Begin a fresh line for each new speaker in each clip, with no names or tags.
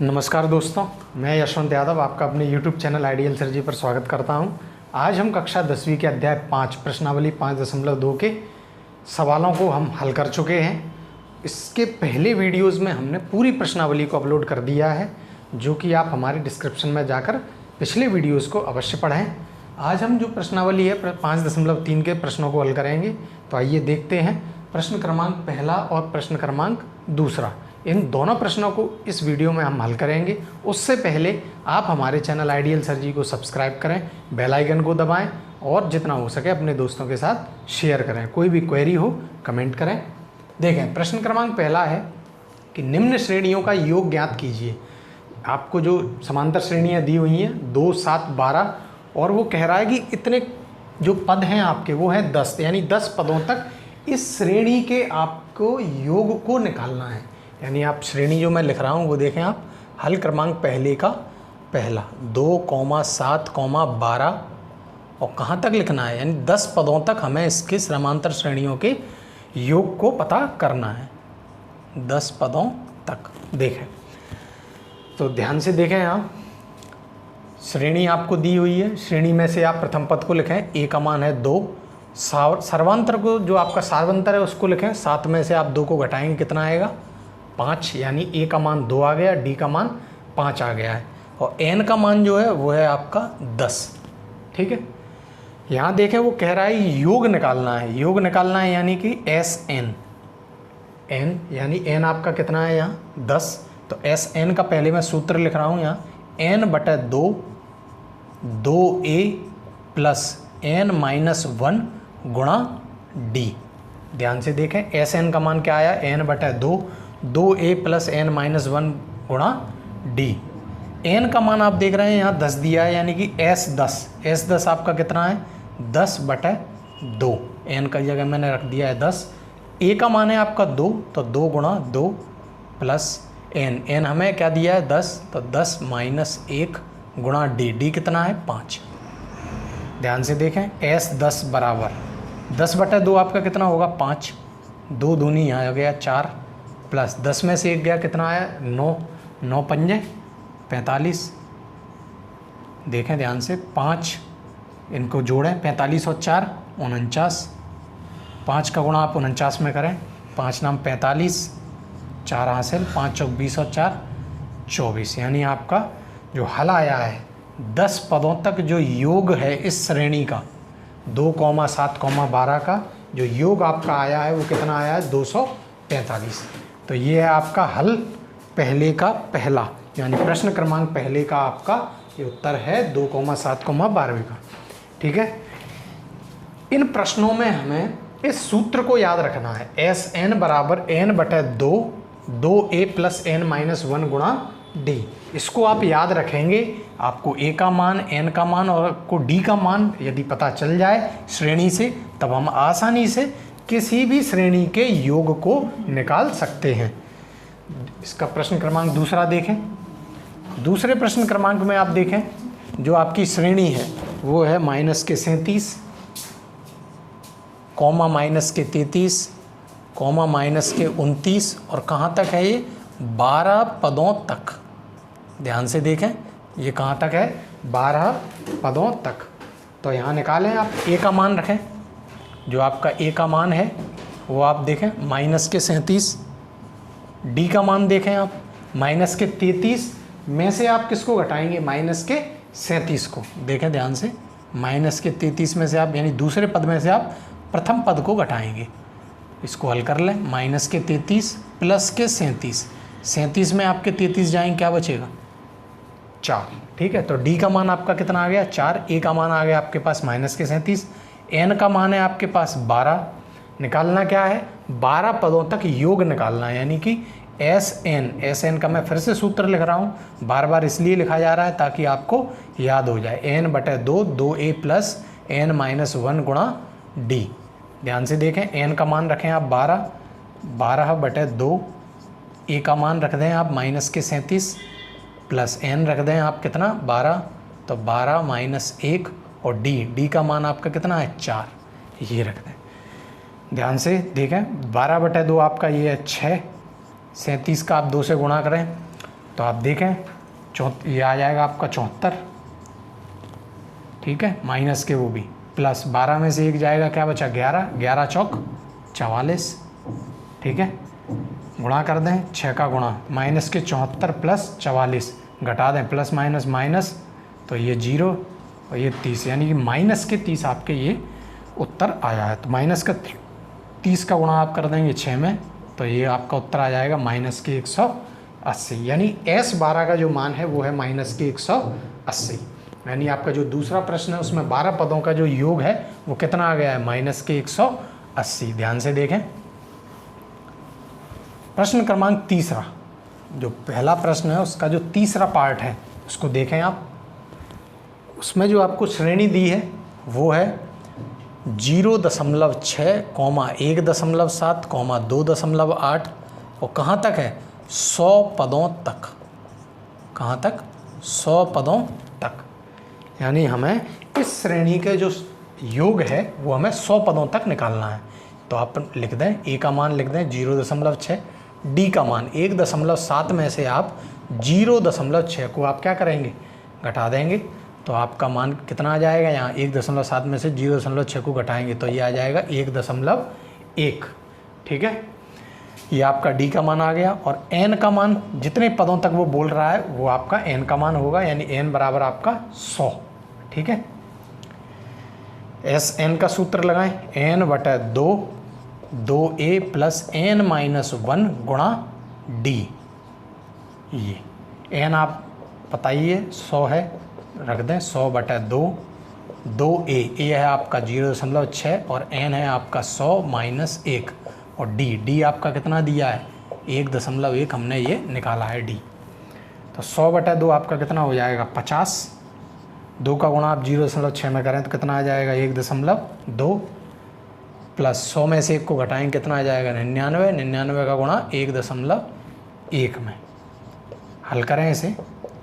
नमस्कार दोस्तों, मैं यशवंत यादव आपका अपने YouTube चैनल आइडियल सर जी पर स्वागत करता हूं। आज हम कक्षा 10वीं के अध्याय 5 प्रश्नावली 5.2 के सवालों को हम हल कर चुके हैं। इसके पहले वीडियोस में हमने पूरी प्रश्नावली को अपलोड कर दिया है, जो कि आप हमारे डिस्क्रिप्शन में जाकर पिछले वीडियोज़ को अवश्य पढ़ें। आज हम जो प्रश्नावली है 5.3 के प्रश्नों को हल करेंगे। तो आइए देखते हैं प्रश्न क्रमांक पहला और प्रश्न क्रमांक दूसरा, इन दोनों प्रश्नों को इस वीडियो में हम हल करेंगे। उससे पहले आप हमारे चैनल आइडियल सर जी को सब्सक्राइब करें, बेल आइकन को दबाएं और जितना हो सके अपने दोस्तों के साथ शेयर करें। कोई भी क्वेरी हो कमेंट करें। देखें, प्रश्न क्रमांक पहला है कि निम्न श्रेणियों का योग ज्ञात कीजिए। आपको जो समांतर श्रेणियाँ दी हुई हैं 2, 7, 12, और वो कह रहा है कि इतने जो पद हैं आपके वो हैं 10, यानी 10 पदों तक इस श्रेणी के आपको योग को निकालना है। यानी आप श्रेणी जो मैं लिख रहा हूँ वो देखें आप, हल क्रमांक पहले का पहला 2, 7, 12 और कहाँ तक लिखना है, यानी 10 पदों तक हमें इसके समांतर श्रेणियों के योग को पता करना है। 10 पदों तक देखें, तो ध्यान से देखें। आप श्रेणी आपको दी हुई है, श्रेणी में से आप प्रथम पद को लिखें, ए का मान है 2। सर्वांतर को जो आपका सार्वंतर है उसको लिखें, 7 में से आप 2 को घटाएंगे कितना आएगा 5, यानी ए का मान 2 आ गया, डी का मान 5 आ गया है, और एन का मान जो है वो है आपका 10। ठीक है, यहाँ देखें वो कह रहा है योग निकालना है। योग निकालना है यानी कि एस एन, एन यानी एन आपका कितना है यहाँ 10। तो एस एन का पहले मैं सूत्र लिख रहा हूँ यहाँ, एन बटा 2 ए प्लस एन माइनस 1 गुणा डी। ध्यान से देखें, एस एन का मान क्या आया, एन बटा 2 ए प्लस एन माइनस 1 गुणा डी। एन का मान आप देख रहे हैं यहाँ 10 दिया है, यानी कि एस 10 आपका कितना है 10 बटा 2। एन का जगह मैंने रख दिया है 10। ए का मान है आपका 2, तो 2 गुणा 2 प्लस एन हमें क्या दिया है 10, तो 10 माइनस 1 गुणा डी कितना है 5। ध्यान से देखें, एस 10 बराबर 10 बटा 2 आपका कितना होगा 5, 2 दूनी यहाँ आ गया 4, प्लस 10 में से 1 गया कितना आया 9, 9 पंजे 45। देखें ध्यान से, 5 इनको जोड़ें, 45 और 4 49, 5 का गुणा आप 49 में करें, 5 नाम 45, 4 हासिल, 5 चौक 20 और 4 24। यानी आपका जो हल आया है 10 पदों तक जो योग है इस श्रेणी का 2, 7, 12 का जो योग आपका आया है वो कितना आया है 245। तो ये है आपका हल पहले का पहला, यानी प्रश्न क्रमांक पहले का आपका ये उत्तर है 2, 7, 12 का। ठीक है, इन प्रश्नों में हमें इस सूत्र को याद रखना है, एस एन बराबर एन बटा 2 ए प्लस एन माइनस 1 गुणा डी। इसको आप याद रखेंगे, आपको ए का मान, एन का मान और आपको डी का मान यदि पता चल जाए श्रेणी से, तब हम आसानी से किसी भी श्रेणी के योग को निकाल सकते हैं। इसका प्रश्न क्रमांक दूसरा देखें। दूसरे प्रश्न क्रमांक में आप देखें जो आपकी श्रेणी है वो है माइनस के 37, कॉमा माइनस के 33, कॉमा माइनस के 29, और कहाँ तक है ये 12 पदों तक। ध्यान से देखें, ये कहाँ तक है 12 पदों तक। तो यहाँ निकालें आप, ए का मान रखें, जो आपका ए का मान है वो आप देखें माइनस के 37, डी का मान देखें आप माइनस के 33 में से आप किसको घटाएंगे माइनस के 37 को। देखें ध्यान से, माइनस के 33 में से आप यानी दूसरे पद में से आप प्रथम पद को घटाएंगे। इसको हल कर लें, माइनस के 33 प्लस के 37 में आपके 33 जाएंगे, क्या बचेगा 4। ठीक है, तो डी का मान आपका कितना आ गया 4, ए का मान आ गया आपके पास माइनस के 37, एन का मान है आपके पास 12। निकालना क्या है 12 पदों तक योग निकालना है, यानी कि एस एन का मैं फिर से सूत्र लिख रहा हूँ, बार बार इसलिए लिखा जा रहा है ताकि आपको याद हो जाए, एन बटा 2 ए प्लस एन माइनस 1 गुणा डी। ध्यान से देखें, एन का मान रखें आप 12 बटा 2, ए का मान रख दें आप माइनस के 37 प्लस एन रख दें आप कितना 12, तो 12 माइनस 1, और डी का मान आपका कितना है 4, ये रख दें। ध्यान से देखें, 12 बटा 2 आपका ये है 6, 37 का आप 2 से गुणा करें तो आप देखें ये आ जाएगा आपका 74, ठीक है, माइनस के वो भी, प्लस 12 में से 1 जाएगा, क्या बचा 11, 11 चौक 44, ठीक है, गुणा कर दें 6 का गुणा, माइनस के 74 प्लस 44 घटा दें, प्लस माइनस माइनस, तो ये 0 और ये 30, यानी कि माइनस के 30 आपके ये उत्तर आया है। तो माइनस का 30 का गुणा आप कर देंगे 6 में, तो ये आपका उत्तर आ जाएगा माइनस के 180, यानी S12 का जो मान है वो है माइनस के 180। यानी आपका जो दूसरा प्रश्न है उसमें 12 पदों का जो योग है वो कितना आ गया है, माइनस के 180। ध्यान से देखें प्रश्न क्रमांक तीसरा, जो पहला प्रश्न है उसका जो तीसरा पार्ट है उसको देखें आप। उसमें जो आपको श्रेणी दी है वो है 0.6, 1.7, 2.8 और कहाँ तक है 100 पदों तक। कहाँ तक 100 पदों तक, यानी हमें इस श्रेणी के जो योग है वो हमें 100 पदों तक निकालना है। तो आप लिख दें ए का मान लिख दें 0.6, डी का मान 1.7 में से आप 0.6 को आप क्या करेंगे घटा देंगे, तो आपका मान कितना आ जाएगा, यहाँ 1.7 में से 0.6 को घटाएंगे तो ये आ जाएगा 1.1, ठीक है। ये आपका डी का मान आ गया और एन का मान जितने पदों तक वो बोल रहा है वो आपका एन का मान होगा, यानी एन बराबर आपका 100, ठीक है। एस एन का सूत्र लगाएं, एन बटा 2a प्लस एन माइनस 1 गुणा डी। ये एन आप बताइए 100 है, रख दें 100 बटा 2a, ए है आपका 0.6 और एन है आपका 100 माइनस 1 और डी आपका कितना दिया है 1.1 हमने ये निकाला है डी। तो 100 बटा 2 आपका कितना हो जाएगा 50, 2 का गुणा आप 0.6 में करें तो कितना आ जाएगा 1.2 प्लस 100 में से 1 को घटाएंगे कितना आ जाएगा 99 का गुणा 1.1 में। हल करें इसे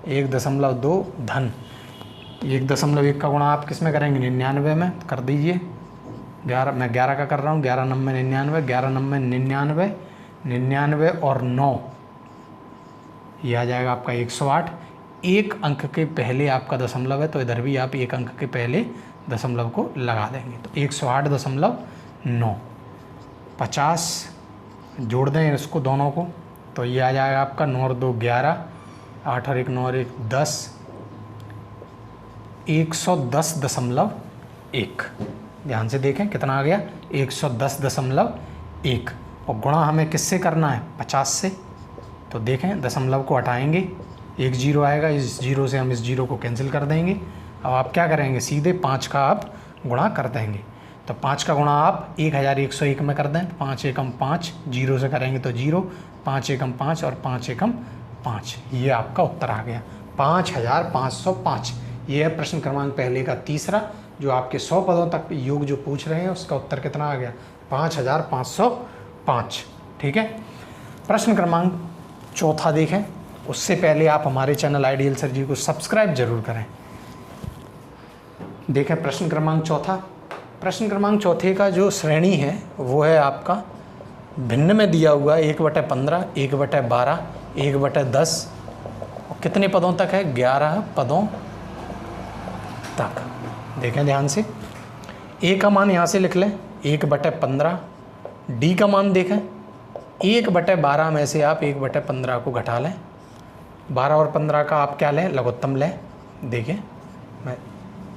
1.2 धन 1.1 का गुणा आप किस में करेंगे 99 में, कर दीजिए 11, मैं 11 का कर रहा हूँ, 11 9 99, 11 9 99 और 9 ये आ जाएगा आपका 108। एक अंक के पहले आपका दशमलव है तो इधर भी आप एक अंक के पहले दशमलव को लगा देंगे, तो 108.9, 50 जोड़ दें इसको दोनों को तो ये आ जाएगा आपका 9 और 2 11, 8 और 1 9 और 1 10, 110.1। ध्यान से देखें कितना आ गया 110.1 और गुणा हमें किससे करना है 50 से, तो देखें दशमलव को हटाएंगे 1 0 आएगा, इस 0 से हम इस 0 को कैंसिल कर देंगे। अब आप क्या करेंगे सीधे 5 का आप गुणा कर देंगे, तो 5 का गुणा आप 1101 में कर दें, 5 एकम 5, 0 से करेंगे तो 0, 5 एकम 5 और 5 एकम 5, ये आपका उत्तर आ गया 5505। ये है प्रश्न क्रमांक पहले का तीसरा, जो आपके 100 पदों तक योग जो पूछ रहे हैं उसका उत्तर कितना आ गया 5505, ठीक है। प्रश्न क्रमांक चौथा देखें, उससे पहले आप हमारे चैनल आइडियल सर जी को सब्सक्राइब जरूर करें। देखें प्रश्न क्रमांक चौथा, प्रश्न क्रमांक चौथे का जो श्रेणी है वो है आपका भिन्न में दिया हुआ 1/15, 1/12, 1/10 और कितने पदों तक है 11 पदों तक। देखें ध्यान से, ए का मान यहाँ से लिख लें 1/15, डी का मान देखें 1/12 में से आप 1/15 को घटा लें, 12 और 15 का आप क्या लें लघुत्तम लें। देखिए मैं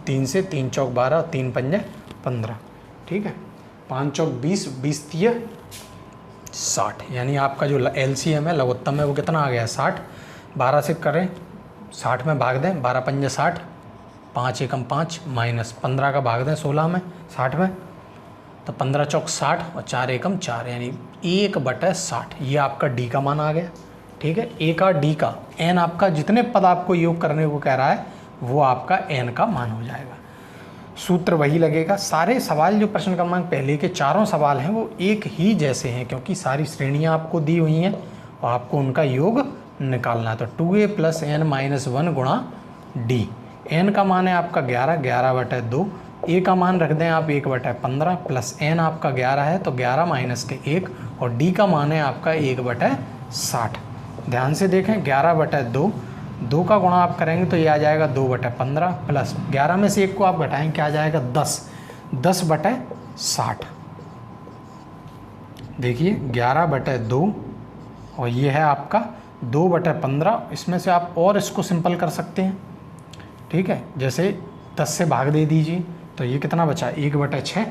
3 से 3 चौक 12, 3 पंजे 15, ठीक है, 5 चौक 20, 20 3 60, यानी आपका जो LCM है लघुत्तम है वो कितना आ गया 60। 12 से करें 60 में भाग दें, 12 पंजे 60, 5 एकम 5 माइनस 15 का भाग दें 16 में 60 में, तो 15 चौक 60 और 4 एकम 4, यानी 1/60। ये आपका डी का मान आ गया, ठीक है। ए का डी का एन आपका जितने पद आपको योग करने को कह रहा है वो आपका एन का मान हो जाएगा। सूत्र वही लगेगा। सारे सवाल जो प्रश्न क्रमांक पहले के चारों सवाल हैं वो एक ही जैसे हैं, क्योंकि सारी श्रेणियाँ आपको दी हुई हैं और आपको उनका योग निकालना है। तो 2a प्लस n माइनस 1 गुणा डी। एन का मान है आपका 11, 11/2, ए का मान रख दें आप 1/15 प्लस एन आपका 11 है तो 11 माइनस के 1 और डी का मान है आपका 1/60। ध्यान से देखें 11/2, 2 का गुणा आप करेंगे तो ये आ जाएगा 2/15 प्लस 11 में से 1 को आप घटाएंगे क्या आ जाएगा 10, 10/60। देखिए 11/2 और ये है आपका 2/15। इसमें से आप और इसको सिंपल कर सकते हैं, ठीक है। जैसे 10 से भाग दे दीजिए तो ये कितना बचा 1/6।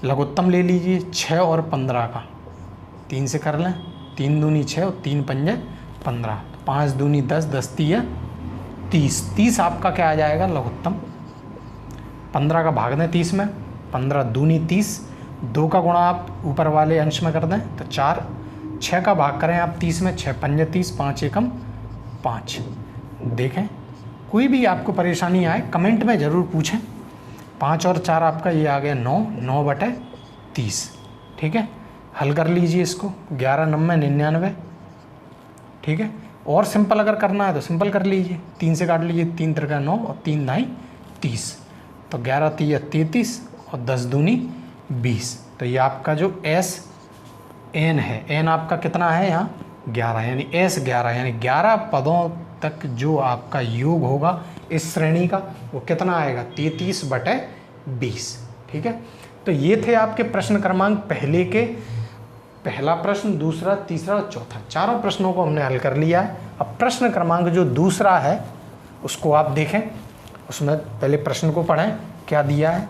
लघुत्तम ले लीजिए 6 और 15 का, 3 से कर लें, 3 दूनी 6 और 3 पंजे 15, 5 दूनी 10, 10 तिया 30, 30 आपका क्या आ जाएगा लघुत्तम। 15 का भाग दें 30 में, 15 दूनी 30, 2 का गुणा आप ऊपर वाले अंश में कर दें तो 4, 6 का भाग करें आप 30 में, 6 पंजे 30, 5 एकम 5। देखें कोई भी आपको परेशानी आए कमेंट में ज़रूर पूछें। 5 और 4 आपका ये आ गया 9, 9/30, ठीक है। हल कर लीजिए इसको, 11 9 99, ठीक है। और सिंपल अगर करना है तो सिंपल कर लीजिए, 3 से काट लीजिए, 3 3 9 और 3 9 30, तो 11 3 33 और 10 दूनी 20। तो ये आपका जो SN है, N आपका कितना है यहाँ 11, यानी S11, यानी 11 पदों तक जो आपका योग होगा इस श्रेणी का वो कितना आएगा 33/20, ठीक है। तो ये थे आपके प्रश्न क्रमांक पहले के, पहला प्रश्न, दूसरा, तीसरा और चौथा, चारों प्रश्नों को हमने हल कर लिया है। अब प्रश्न क्रमांक जो दूसरा है उसको आप देखें, उसमें पहले प्रश्न को पढ़ें क्या दिया है।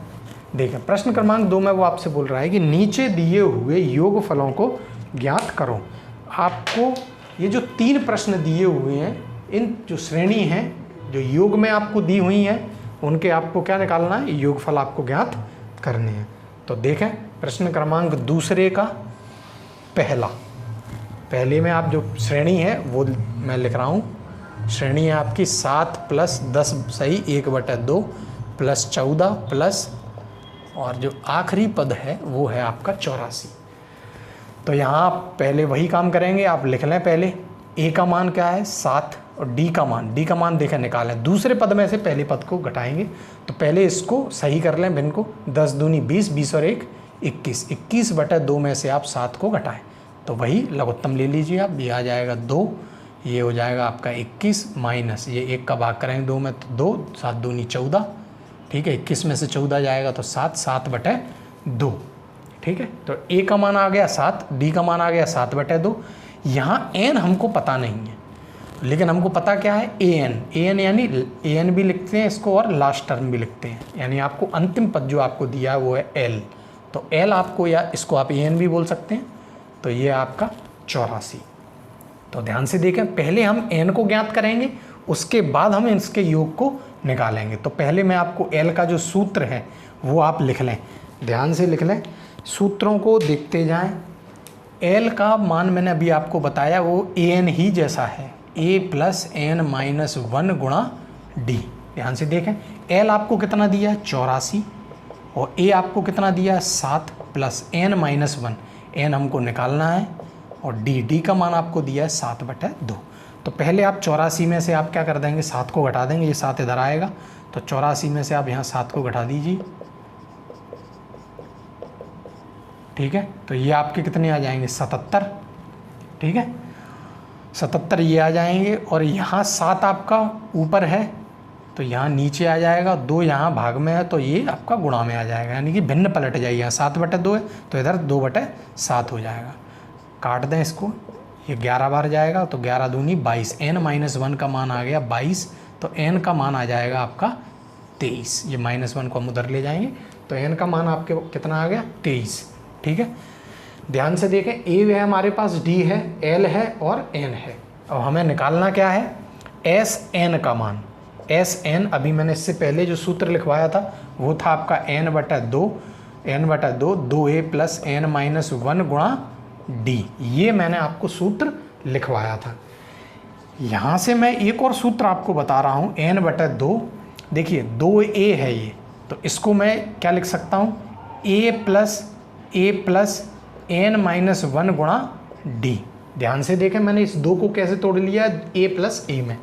देखें प्रश्न क्रमांक 2 में वो आपसे बोल रहा है कि नीचे दिए हुए योगफलों को ज्ञात करो। आपको ये जो 3 प्रश्न दिए हुए हैं, इन जो श्रेणी हैं जो योग में आपको दी हुई हैं उनके आपको क्या निकालना है, योगफल आपको ज्ञात करने हैं। तो देखें प्रश्न क्रमांक दूसरे का पहले में आप जो श्रेणी है वो मैं लिख रहा हूँ। श्रेणी है आपकी 7 + 10 सही 1/2 + 14 प्लस और जो आखिरी पद है वो है आपका 84। तो यहाँ आप पहले वही काम करेंगे, आप लिख लें पहले ए का मान क्या है 7 और डी का मान देखें निकालें। दूसरे पद में से पहले पद को घटाएंगे, तो पहले इसको सही कर लें भिन्न को, 10 दूनी 20, 20 और 1 21, 21/2 में से आप 7 को घटाएं तो वही लघुत्तम ले लीजिए आप, ये आ जाएगा 2, ये हो जाएगा आपका 21 माइनस ये 1 का भाग करेंगे 2 में तो 2, 7 दूनी 14, ठीक है। 21 में से 14 जाएगा तो 7, 7/2, ठीक है। तो ए का मान आ गया 7, डी का मान आ गया 7/2। यहाँ एन हमको पता नहीं है लेकिन हमको पता क्या है एन यानी एन भी लिखते हैं इसको और लास्ट टर्म भी लिखते हैं, यानी आपको अंतिम पद जो आपको दिया है वो है एल। तो एल आपको या इसको आप एन भी बोल सकते हैं। तो ये आपका 84। तो ध्यान से देखें पहले हम एन को ज्ञात करेंगे उसके बाद हम इसके योग को निकालेंगे। तो पहले मैं आपको एल का जो सूत्र है वो आप लिख लें, ध्यान से लिख लें, सूत्रों को देखते जाएं। एल का मान मैंने अभी आपको बताया वो एन ही जैसा है, a + n-1 गुणा डी। ध्यान से देखें एल आपको कितना दिया है 84 और a आपको कितना दिया है 7 + n-1, n हमको निकालना है और डी का मान आपको दिया है 7/2। तो पहले आप 84 में से आप क्या कर देंगे 7 को घटा देंगे, ये 7 इधर आएगा तो 84 में से आप यहाँ 7 को घटा दीजिए, ठीक है। तो ये आपके कितने आ जाएंगे 77, ठीक है 77 ये आ जाएंगे और यहाँ 7 आपका ऊपर है तो यहाँ नीचे आ जाएगा, 2 यहाँ भाग में है तो ये आपका गुणा में आ जाएगा, यानी कि भिन्न पलट जाएगी। यहाँ 7/2 है तो इधर 2/7 हो जाएगा। काट दें इसको, ये 11 बार जाएगा तो 11 दूनी 22, n-1 का मान आ गया 22 तो n का मान आ जाएगा आपका 23। ये -1 को हम उधर ले जाएंगे तो n का मान आपके कितना आ गया 23, ठीक है। ध्यान से देखें ए है हमारे पास, डी है, एल है और एन है। अब हमें निकालना क्या है एस एन का मान। एस एन अभी मैंने इससे पहले जो सूत्र लिखवाया था वो था आपका n/2 2a + n-1 गुणा डी, ये मैंने आपको सूत्र लिखवाया था। यहाँ से मैं एक और सूत्र आपको बता रहा हूँ n/2। देखिए 2a है ये, तो इसको मैं क्या लिख सकता हूँ a + n-1 गुणा डी। ध्यान से देखें मैंने इस 2 को कैसे तोड़ लिया a + a में।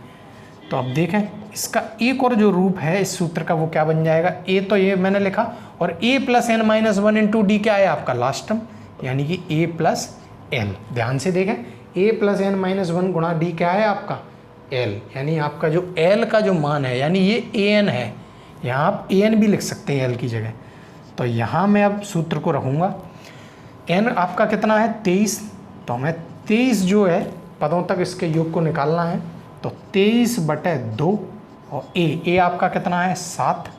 तो अब देखें इसका एक और जो रूप है इस सूत्र का वो क्या बन जाएगा, a तो ये मैंने लिखा और a + n-1 × d क्या है आपका लास्ट टर्म, यानी कि a + l। ध्यान से देखें ए प्लस एन माइनस वन गुणा डी क्या है आपका एल, यानी आपका जो एल का जो मान है, यानी ये ए एन है, यहाँ आप ए एन भी लिख सकते हैं एल की जगह। तो यहाँ मैं अब सूत्र को रखूँगा, एन आपका कितना है 23, तो हमें 23 जो है पदों तक इसके योग को निकालना है, तो 23/2 और ए आपका कितना है 7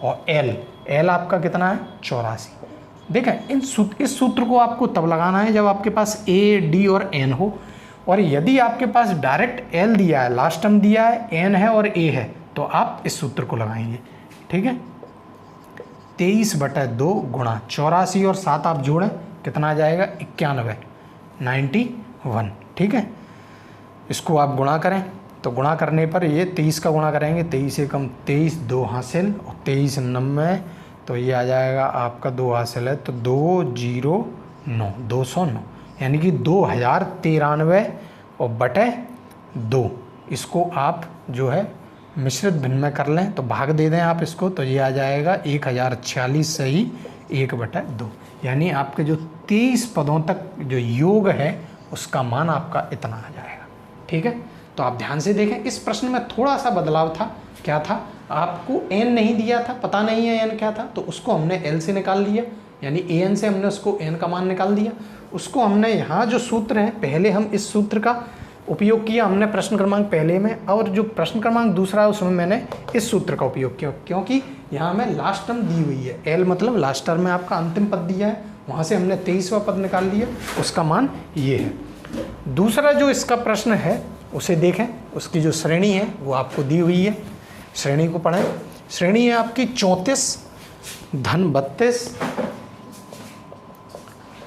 और एल आपका कितना है 84। देखें इस सूत्र को आपको तब लगाना है जब आपके पास ए डी और एन हो, और यदि आपके पास डायरेक्ट एल दिया है, लास्ट टर्म दिया है, एन है और ए है, तो आप इस सूत्र को लगाएंगे। ठीक है, 23/2 गुणा 84 और 7 आप जोड़ें, कितना आ जाएगा 91, 91। ठीक है, इसको आप गुणा करें, तो गुणा करने पर ये 23 का गुणा करेंगे, 23 से कम 23, 2 हासिल और 23 90, तो ये आ जाएगा आपका 2 हासिल है, तो 209, 209, यानी कि 2093 और बटे 2। इसको आप जो है मिश्रित भिन्न में कर लें, तो भाग दे दें आप इसको, तो ये आ जाएगा 1046 से ही 1/2, यानी आपके जो 23 पदों तक जो योग है उसका मान आपका इतना आ जाएगा। ठीक है, तो आप ध्यान से देखें, इस प्रश्न में थोड़ा सा बदलाव था। क्या था, आपको एन नहीं दिया था, पता नहीं है एन क्या था, तो उसको हमने एल से निकाल लिया, यानी ए एन से हमने उसको एन का मान निकाल दिया। उसको हमने यहाँ जो सूत्र है, पहले हम इस सूत्र का उपयोग किया हमने प्रश्न क्रमांक पहले में, और जो प्रश्न क्रमांक दूसरा है उसमें मैंने इस सूत्र का उपयोग किया, क्योंकि यहाँ हमें लास्ट टर्म दी हुई है, एल मतलब लास्ट टर्म में आपका अंतिम पद दिया है, वहाँ से हमने 23वां पद निकाल लिया, उसका मान ये है। दूसरा जो इसका प्रश्न है उसे देखें, उसकी जो श्रेणी है वो आपको दी हुई है, श्रेणी को पढ़ें। श्रेणी है आपकी 34 धन 32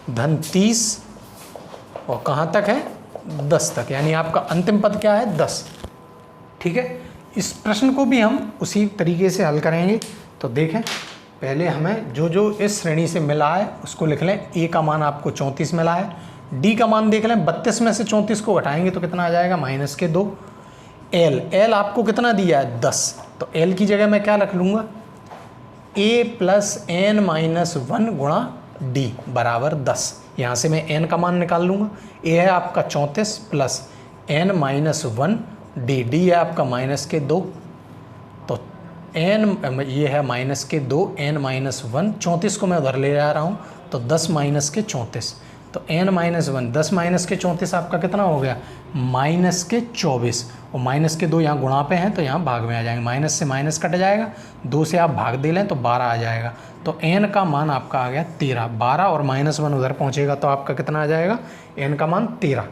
धन 30 और कहाँ तक है 10 तक, यानी आपका अंतिम पद क्या है 10। ठीक है, इस प्रश्न को भी हम उसी तरीके से हल करेंगे। तो देखें, पहले हमें जो जो इस श्रेणी से मिला है उसको लिख लें। ए का मान आपको 34 मिला है, डी का मान देख लें, 32 में से 34 को घटाएंगे तो कितना आ जाएगा -2। एल आपको कितना दिया है 10, तो एल की जगह मैं क्या रख लूँगा, ए प्लस एन माइनस 1 गुणा डी बराबर 10। यहाँ से मैं एन का मान निकाल लूँगा, ए है आपका 34 प्लस एन माइनस 1 डी है आपका -2, तो एन ये है -2 एन माइनस 1, 34 को मैं उधर ले जा रहा हूँ, तो 10 माइनस के 34, तो एन माइनस 1, 10 माइनस के 34 आपका कितना हो गया -24, और -2 यहाँ गुणा पे हैं तो यहाँ भाग में आ जाएंगे, माइनस से माइनस कट जाएगा, 2 से आप भाग दे लें तो 12 आ जाएगा, तो एन का मान आपका आ गया 13, 12 और -1 उधर पहुँचेगा तो आपका कितना आ जाएगा एन का मान 13।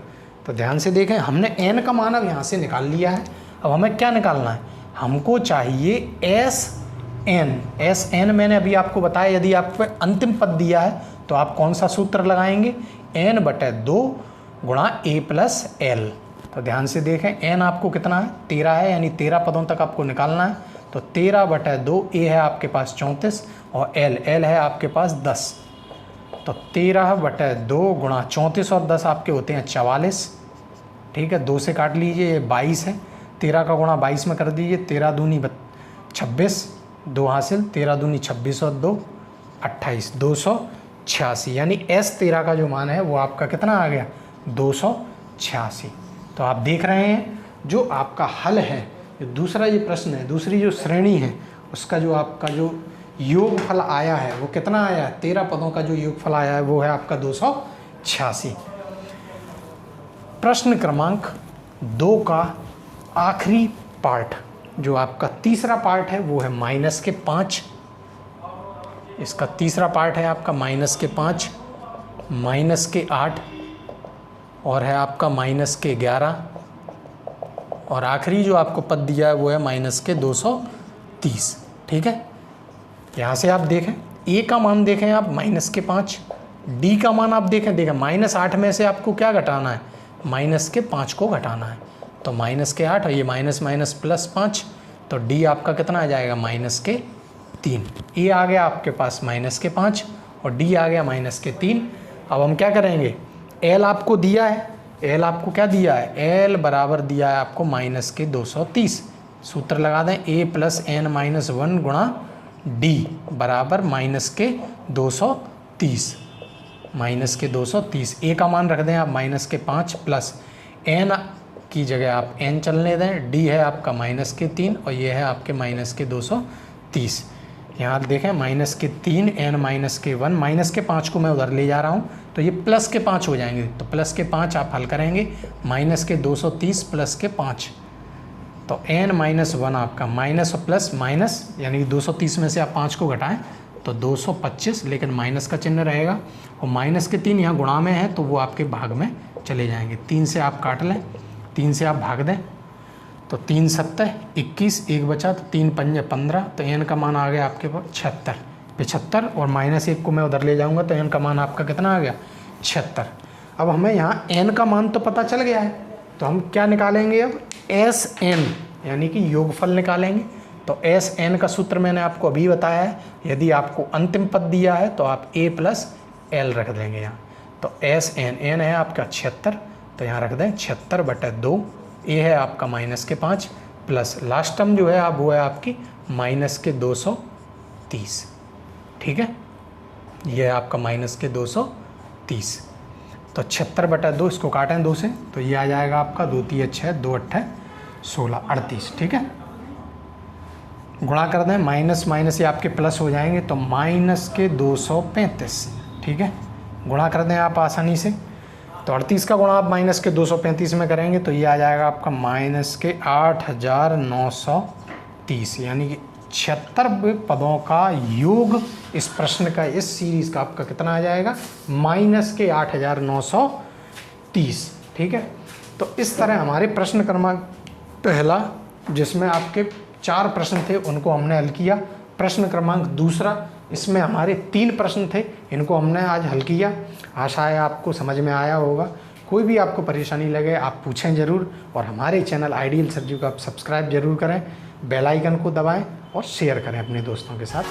तो ध्यान से देखें, हमने एन का मान अब यहाँ से निकाल लिया है। अब हमें क्या निकालना है, हमको चाहिए एस एन मैंने अभी आपको बताया, यदि आपको अंतिम पद दिया है तो आप कौन सा सूत्र लगाएंगे, n/2 गुणा a प्लस एल। तो ध्यान से देखें, n आपको कितना है 13 है, यानी 13 पदों तक आपको निकालना है, तो 13/2, a है आपके पास 34 और l है आपके पास 10, तो 13/2 गुणा 34 और 10 आपके होते हैं 44। ठीक है, 2 से काट लीजिए, ये 22 है, 13 का गुणा 22 में कर दीजिए, 13 दूनी 26, 2 हासिल, 13 दूनी 26 और 2 28, 286, यानी S13 का जो मान है वो आपका कितना आ गया 286। तो आप देख रहे हैं जो आपका हल है, जो दूसरा ये प्रश्न है, दूसरी जो श्रेणी है उसका जो आपका जो योगफल आया है वो कितना आया है, 13 पदों का जो योगफल आया है वो है आपका 286। प्रश्न क्रमांक 2 का आखिरी पार्ट जो आपका तीसरा पार्ट है वो है -5। इसका तीसरा पार्ट है आपका -5, -8 और है आपका -11, और आखिरी जो आपको पद दिया है वो है -230। ठीक है, यहाँ से आप देखें, ए का मान देखें आप -5, डी का मान आप देखें -8 में से आपको क्या घटाना है, -5 को घटाना है, तो -8 और ये +5, तो डी आपका कितना आ जाएगा -3। ए आ गया आपके पास -5 और डी आ गया -3। अब हम क्या करेंगे, एल आपको दिया है, एल आपको क्या दिया है, एल बराबर दिया है आपको -230। सूत्र लगा दें, ए प्लस एन माइनस 1 गुणा डी बराबर -230। माइनस के 230, ए का मान रख दें आप माइनस के 5 प्लस एन की जगह आप एन चलने दें, डी है आपका माइनस के 3 और ये है आपके माइनस के 230। यहाँ देखें माइनस के 3 एन माइनस के 1, माइनस के 5 को मैं उधर ले जा रहा हूँ तो ये प्लस के 5 हो जाएंगे। तो प्लस के 5 आप हल करेंगे, माइनस के 230 प्लस के 5, तो एन माइनस 1 आपका माइनस और प्लस माइनस, यानी कि 230 में से आप 5 को घटाएं तो 225, लेकिन माइनस का चिन्ह रहेगा और माइनस के 3 यहाँ गुणा में है तो वो आपके भाग में चले जाएंगे। 3 से आप काट लें, 3 से आप भाग दें तो 3 7 21, 1 बचा तो 3 5 15, तो एन का मान आ गया आपके पास 75 और माइनस 1 को मैं उधर ले जाऊंगा तो एन का मान आपका कितना आ गया 76। अब हमें यहाँ एन का मान तो पता चल गया है, तो हम क्या निकालेंगे अब एस एन, यानी कि योगफल निकालेंगे। तो एस एन का सूत्र मैंने आपको अभी बताया है, यदि आपको अंतिम पद दिया है तो आप ए प्लस एल रख देंगे यहाँ। तो एस एन, एन है आपका 76, तो यहाँ रख दें 76/2, ए है आपका माइनस के 5 प्लस लास्ट टर्म जो है आप वो है आपकी माइनस के 230, ठीक है, ये है आपका माइनस के 230। तो 76/2 इसको काटें 2 से तो ये आ जाएगा आपका 2 3 6 2 8 16 38, ठीक है। गुणा कर दें, माइनस माइनस ये आपके प्लस हो जाएंगे तो माइनस के 235, ठीक है, गुणा कर दें आप आसानी से। तो 38 का गुणा आप माइनस के 235 में करेंगे तो ये आ जाएगा आपका माइनस के 8930, यानी कि 76 पदों का योग इस प्रश्न का, इस सीरीज़ का आपका कितना आ जाएगा माइनस के 8930, ठीक है। तो इस तरह हमारे प्रश्न क्रमांक पहला, जिसमें आपके 4 प्रश्न थे उनको हमने हल किया। प्रश्न क्रमांक दूसरा, इसमें हमारे 3 प्रश्न थे, इनको हमने आज हल किया। आशा है आपको समझ में आया होगा। कोई भी आपको परेशानी लगे आप पूछें ज़रूर, और हमारे चैनल आइडियल सर जी को आप सब्सक्राइब जरूर करें, बेल आइकन को दबाएं और शेयर करें अपने दोस्तों के साथ।